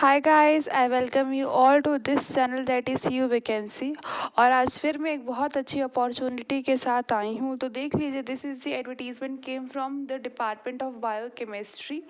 Hi guys, I welcome you all to this channel that is you vacancy. और आज फिर मैं एक बहुत अच्छी अपॉर्चुनिटी के साथ आई हूँ। तो देख लीजिए, this is the advertisement came from the department of biochemistry,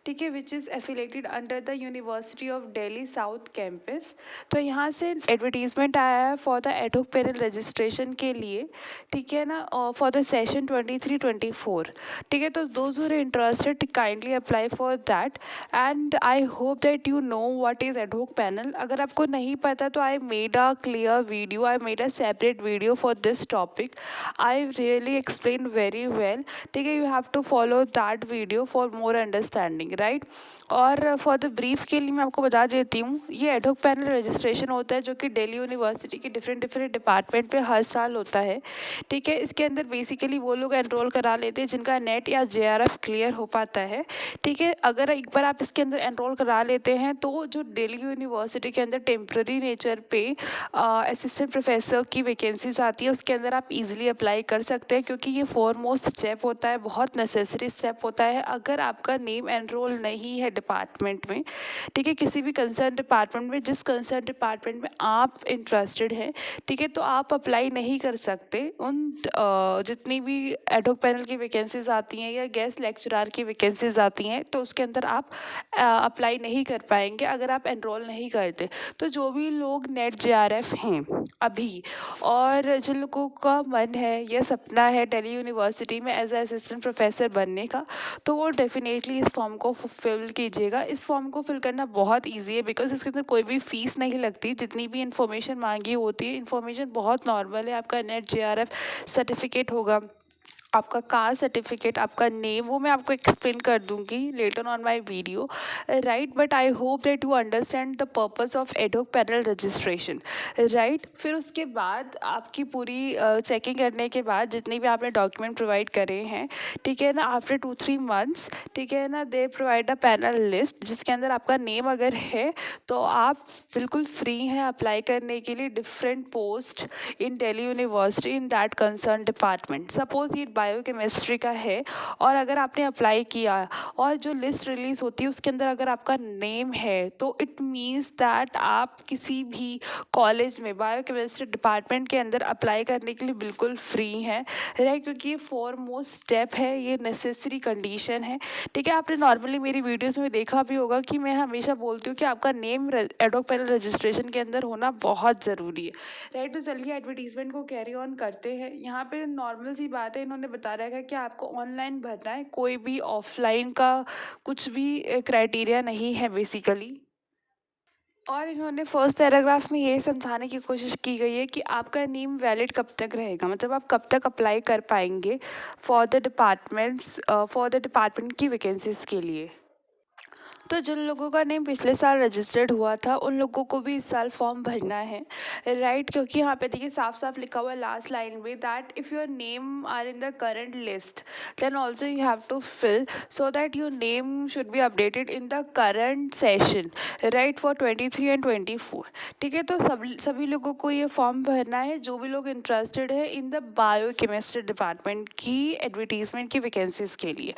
ठीक है, which is affiliated under the university of Delhi south campus. तो यहाँ से एडवर्टीजमेंट आया है फॉर द एडहोक पैनल रजिस्ट्रेशन के लिए, ठीक है ना, फॉर द सेशन 23-24, ठीक है। तो those who are interested kindly apply for that and I hope that you know what is ad hoc panel. अगर आपको नहीं पता तो I made a clear video, I made a separate video for this topic. I really explain very well, ठीक है। You have to follow that video for more understanding, right. और for the brief के लिए मैं आपको बता देती हूँ, ये एडहोक पैनल रजिस्ट्रेशन होता है जो कि दिल्ली यूनिवर्सिटी के डिफरेंट डिफरेंट डिपार्टमेंट पे हर साल होता है, ठीक है। इसके अंदर बेसिकली वो लोग एनरोल करा लेते हैं जिनका नेट या जेआरएफ क्लियर हो पाता है, ठीक है। अगर एक बार आप इसके अंदर एनरोल करा लेते हैं तो जो दिल्ली यूनिवर्सिटी के अंदर टेम्प्रेरी नेचर पे असिस्टेंट प्रोफेसर की वैकेंसीज आती है, उसके अंदर आप इजीली अप्लाई कर सकते हैं, क्योंकि ये फॉरमोस्ट स्टेप होता है, बहुत नेसेसरी स्टेप होता है। अगर आपका नेम एनरोल नहीं है डिपार्टमेंट में, ठीक है, किसी भी कंसर्न डिपार्टमेंट में, जिस कंसर्न डिपार्टमेंट में आप इंटरेस्टेड हैं, ठीक है, तो आप अप्लाई नहीं कर सकते उन जितनी भी एडहोक पैनल की वैकेंसीज आती हैं या गेस्ट लेक्चरार की वैकेंसीज आती हैं, तो उसके अंदर आप अप्लाई नहीं कर पाएंगे अगर आप एनरोल नहीं करते। तो जो भी लोग नेट जेआरएफ हैं अभी, और जिन लोगों का मन है या सपना है दिल्ली यूनिवर्सिटी में एज ए असिस्टेंट प्रोफेसर बनने का, तो वो डेफिनेटली इस फॉर्म को फिल कीजिएगा। इस फॉर्म को फिल करना बहुत ईजी है, बिकॉज इसके अंदर कोई भी फीस नहीं लगती। जितनी भी इन्फॉर्मेशन मांगी होती है, इन्फॉर्मेशन बहुत नॉर्मल है। आपका नेट जेआरएफ सर्टिफिकेट होगा, आपका कास्ट सर्टिफिकेट, आपका नेम, वो मैं आपको एक्सप्लेन कर दूंगी later on my video, right. But I hope that you understand the purpose of ad hoc panel registration, right. फिर उसके बाद आपकी पूरी चेकिंग करने के बाद जितने भी आपने डॉक्यूमेंट प्रोवाइड करे हैं, ठीक है ना, आफ्टर 2-3 मंथ्स, ठीक है ना, they provide a panel list जिसके अंदर आपका नेम अगर है तो आप बिल्कुल फ्री हैं अप्लाई करने के लिए different post in Delhi university in that concern department. Suppose ये बायोकेमिस्ट्री का है और अगर आपने अप्लाई किया और जो लिस्ट रिलीज होती है उसके अंदर अगर आपका नेम है, तो इट मीन्स दैट आप किसी भी कॉलेज में बायोकेमिस्ट्री डिपार्टमेंट के अंदर अप्लाई करने के लिए बिल्कुल फ्री हैं, राइट। क्योंकि ये फॉरमोस्ट स्टेप है, ये नेसेसरी कंडीशन है, ठीक है। आपने नॉर्मली मेरी वीडियोस में देखा भी होगा कि मैं हमेशा बोलती हूँ कि आपका नेम एडहोक पैनल रजिस्ट्रेशन के अंदर होना बहुत ज़रूरी है, राइट। तो चलिए एडवर्टीजमेंट को कैरी ऑन करते हैं। यहाँ पे नॉर्मल सी बात है, इन्होंने बता रखा है कि आपको ऑनलाइन भरना है, कोई भी ऑफलाइन का कुछ भी क्राइटेरिया नहीं है बेसिकली। और इन्होंने फर्स्ट पैराग्राफ में ये समझाने की कोशिश की गई है कि आपका नेम वैलिड कब तक रहेगा, मतलब आप कब तक अप्लाई कर पाएंगे फॉर द डिपार्टमेंट की वैकेंसीज के लिए। तो जिन लोगों का नेम पिछले साल रजिस्टर्ड हुआ था उन लोगों को भी इस साल फॉर्म भरना है, राइट। क्योंकि यहाँ पे देखिए साफ साफ लिखा हुआ है लास्ट लाइन में that if your name are in the current list then also you have to fill so that your name should be updated in the current session, right, for 23 and 24, ठीक है। तो सभी लोगों को ये form भरना है जो भी लोग इंटरेस्टेड है इन द बायोकेमिस्ट्री डिपार्टमेंट की एडवर्टीजमेंट की वैकेंसीज के लिए,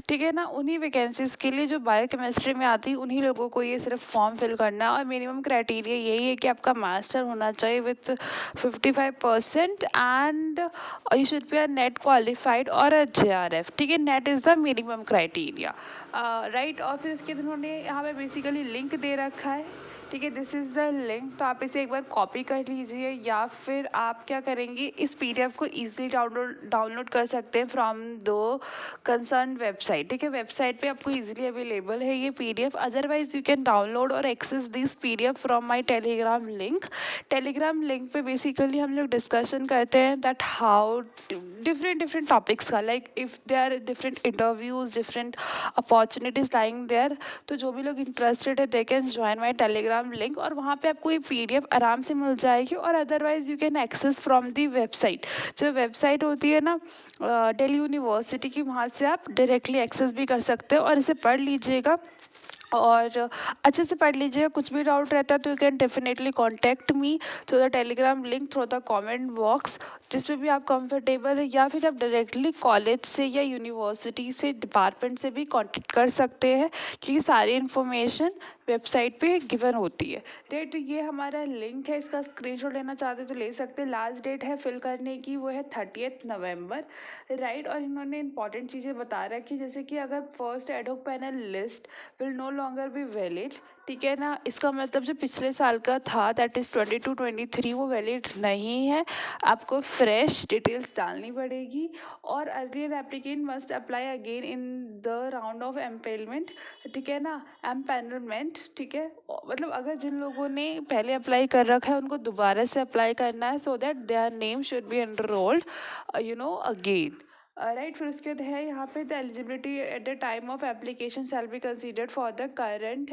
ठीक है ना। उन्हीं वैकेंसीज के लिए जो बायोकेमिस्ट्री में आती है उन्हीं लोगों को ये सिर्फ फॉर्म फिल करना है। और मिनिमम क्राइटेरिया यही है कि आपका मास्टर होना चाहिए with 55% and you should be a net qualified और अ जेआरएफ, ठीक है। Net is the minimum criteria, right. और फिर उसके बाद उन्होंने यहाँ पे बेसिकली लिंक दे रखा है, ठीक है। दिस इज़ द लिंक, तो आप इसे एक बार कॉपी कर लीजिए या फिर आप क्या करेंगे, इस पीडीएफ को ईजिली डाउनलोड कर सकते हैं फ्रॉम द कंसर्न वेबसाइट, ठीक है। वेबसाइट पे आपको ईजिली अवेलेबल है ये PDF. Otherwise you can download और access this PDF from my Telegram link. Telegram link पे बेसिकली हम लोग डिस्कशन करते हैं दैट हाउ डिफरेंट टॉपिक्स का, like if they are different interviews, different opportunities lying there, तो जो भी लोग इंटरेस्टेड है they can join my Telegram link और वहाँ पे आपको ये पीडीएफ आराम से मिल जाएगी। और otherwise you can access from the website, जो वेबसाइट होती है ना दिल्ली यूनिवर्सिटी की, वहाँ से आप डायरेक्टली एक्सेस भी कर सकते हो और इसे पढ़ लीजिएगा और अच्छे से पढ़ लीजिएगा। कुछ भी डाउट रहता है तो you can definitely contact me through the Telegram link through the comment box, जिसमें भी आप कंफर्टेबल है, या फिर आप डायरेक्टली कॉलेज से या यूनिवर्सिटी से डिपार्टमेंट से भी कांटेक्ट कर सकते हैं, क्योंकि सारी इन्फॉर्मेशन वेबसाइट पे गिवन होती है, राइट। ये हमारा लिंक है, इसका स्क्रीनशॉट लेना चाहते तो ले सकते हैं। लास्ट डेट है फिल करने की, वो है 30 नवंबर, राइट। और इन्होंने इंपॉर्टेंट चीज़ें बता रखी, जैसे कि अगर first ad hoc panel list will no longer be valid, ठीक है ना। इसका मतलब जो पिछले साल का था, दैट इज़ 22-23, वो वैलिड नहीं है, आपको फ्रेश डिटेल्स डालनी पड़ेगी। और earlier applicant must apply again in the round of empanelment, ठीक है ना, एम्पैनलमेंट, ठीक है। मतलब अगर जिन लोगों ने पहले अप्लाई कर रखा है उनको दोबारा से अप्लाई करना है, so that their name should B enrolled again, right. फिर उसके बाद है यहाँ पे the eligibility at the time of application shall be considered for the current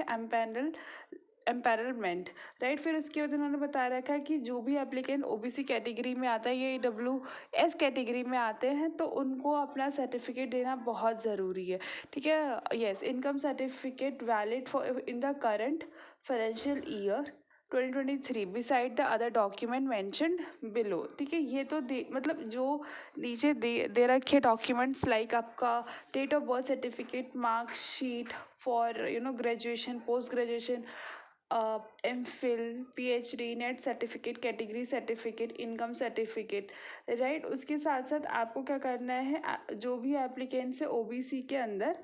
empanelment, right. फिर उसके बाद उन्होंने बता रखा है कि जो भी एप्लीकेंट ओबीसी कैटेगरी में आता है या EWS कैटेगरी में आते हैं तो उनको अपना सर्टिफिकेट देना बहुत ज़रूरी है, ठीक है। Yes, income certificate valid for in the current financial year 2023 beside the other document mentioned below, ठीक है। ये तो मतलब जो नीचे दे रखे डॉक्यूमेंट्स लाइक आपका date of birth certificate, marksheet for graduation, post graduation, MPhil, PhD, NET certificate, category certificate, income certificate, right. उसके साथ साथ आपको क्या करना है, जो भी एप्लीकेंट्स है OBC के अंदर,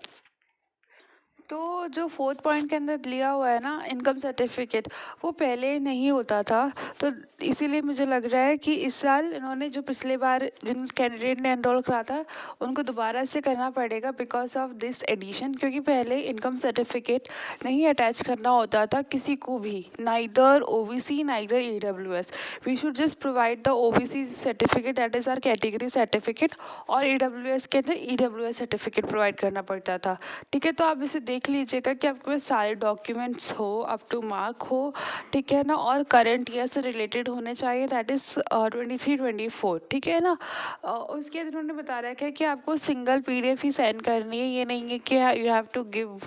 तो जो 4th पॉइंट के अंदर लिया हुआ है ना इनकम सर्टिफिकेट, वो पहले नहीं होता था। तो इसीलिए मुझे लग रहा है कि इस साल इन्होंने जो पिछले बार जिन कैंडिडेट ने एनरोल करा था उनको दोबारा से करना पड़ेगा बिकॉज ऑफ दिस एडिशन, क्योंकि पहले इनकम सर्टिफिकेट नहीं अटैच करना होता था किसी को भी, neither OBC neither EWS। We should just provide the OBC certificate, that is our category certificate, और EWS के अंदर EWS सर्टिफिकेट प्रोवाइड करना पड़ता था, ठीक है। तो आप इसे देख लीजिएगा कि आपके पास सारे डॉक्यूमेंट्स हो, अप टू मार्क हो, ठीक है ना, और करंट ईयर से रिलेटेड होने चाहिए, दैट इज़ 23-24, ठीक है ना। उसके बाद उन्होंने बता रखा है कि आपको सिंगल PDF ही सेंड करनी है, ये नहीं है कि you have to give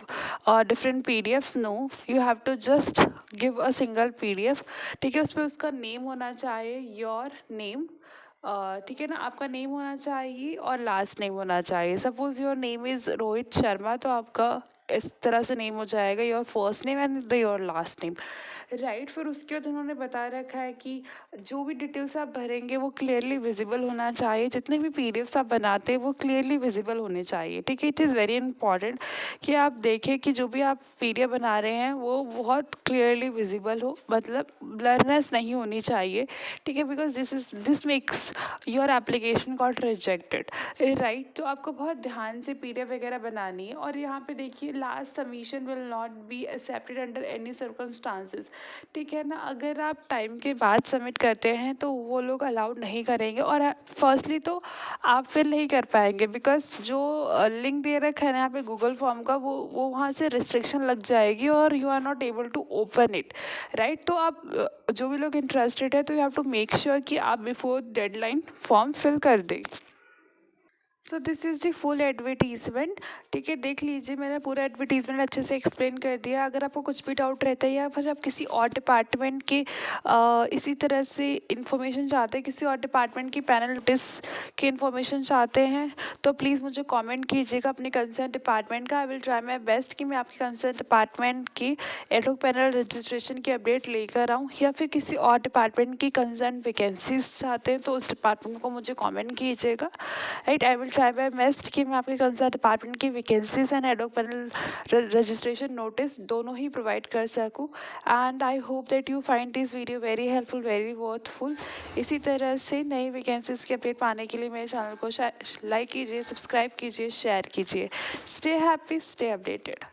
different PDFs, no, you have to just give a single PDF, ठीक है। उस पर उसका नेम होना चाहिए, योर नेम, ठीक है ना, आपका नेम होना चाहिए और लास्ट नेम होना चाहिए। Suppose your name is Rohit Sharma, तो आपका इस तरह से नेम हो जाएगा, your first name and the your last name, right. फिर उसके बाद उन्होंने बता रखा है कि जो भी डिटेल्स आप भरेंगे वो क्लियरली विजिबल होना चाहिए, जितने भी PDFs आप बनाते हैं वो क्लियरली विजिबल होने चाहिए, ठीक है। इट इज़ वेरी इंपॉर्टेंट कि आप देखें कि जो भी आप PDF बना रहे हैं वो बहुत क्लियरली विजिबल हो, मतलब ब्लरनेस नहीं होनी चाहिए, ठीक है, because this makes your application got rejected, right. तो आपको बहुत ध्यान से PDF वगैरह बनानी है। और यहाँ पे देखिए, last submission will not be accepted under any circumstances, ठीक है ना। अगर आप टाइम के बाद सबमिट करते हैं तो वो लोग अलाउड नहीं करेंगे, और फर्स्टली तो आप फिर नहीं कर पाएंगे बिकॉज जो लिंक दे रखा है ना यहाँ पे गूगल फॉर्म का, वो वहाँ से रिस्ट्रिक्शन लग जाएगी और you are not able to open it, right. तो आप जो भी लोग इंटरेस्टेड है तो you have to make sure कि आप बिफोर डेडलाइन फॉर्म फिल कर दें। So this is the full advertisement, ठीक है। देख लीजिए, मैंने पूरा एडवर्टीज़मेंट अच्छे से एक्सप्लेन कर दिया। अगर आपको कुछ भी डाउट रहता है या फिर आप किसी और डिपार्टमेंट के इसी तरह से इन्फॉर्मेशन चाहते हैं, किसी और डिपार्टमेंट की पैनल नोटिस की इन्फॉर्मेशन चाहते हैं, तो प्लीज़ मुझे कमेंट कीजिएगा अपने कंसर्न डिपार्टमेंट का। I will try my best कि मैं आपके कंसर्न डिपार्टमेंट की एडहॉक पैनल रजिस्ट्रेशन की अपडेट लेकर आऊँ, या फिर किसी और डिपार्टमेंट की कंसर्न वैकेंसीज चाहते हैं तो उस डिपार्टमेंट को मुझे कमेंट कीजिएगा, right. I will try my best कि मैं आपके कंसर्न डिपार्टमेंट की vacancies and ad hoc panel registration notice दोनों ही प्रोवाइड कर सकूँ। And I hope that you find this video very helpful, very worthful. इसी तरह से नई वैकेंसीज की अपडेट पाने के लिए मेरे चैनल को लाइक कीजिए, सब्सक्राइब कीजिए, शेयर कीजिए। Stay happy, stay updated.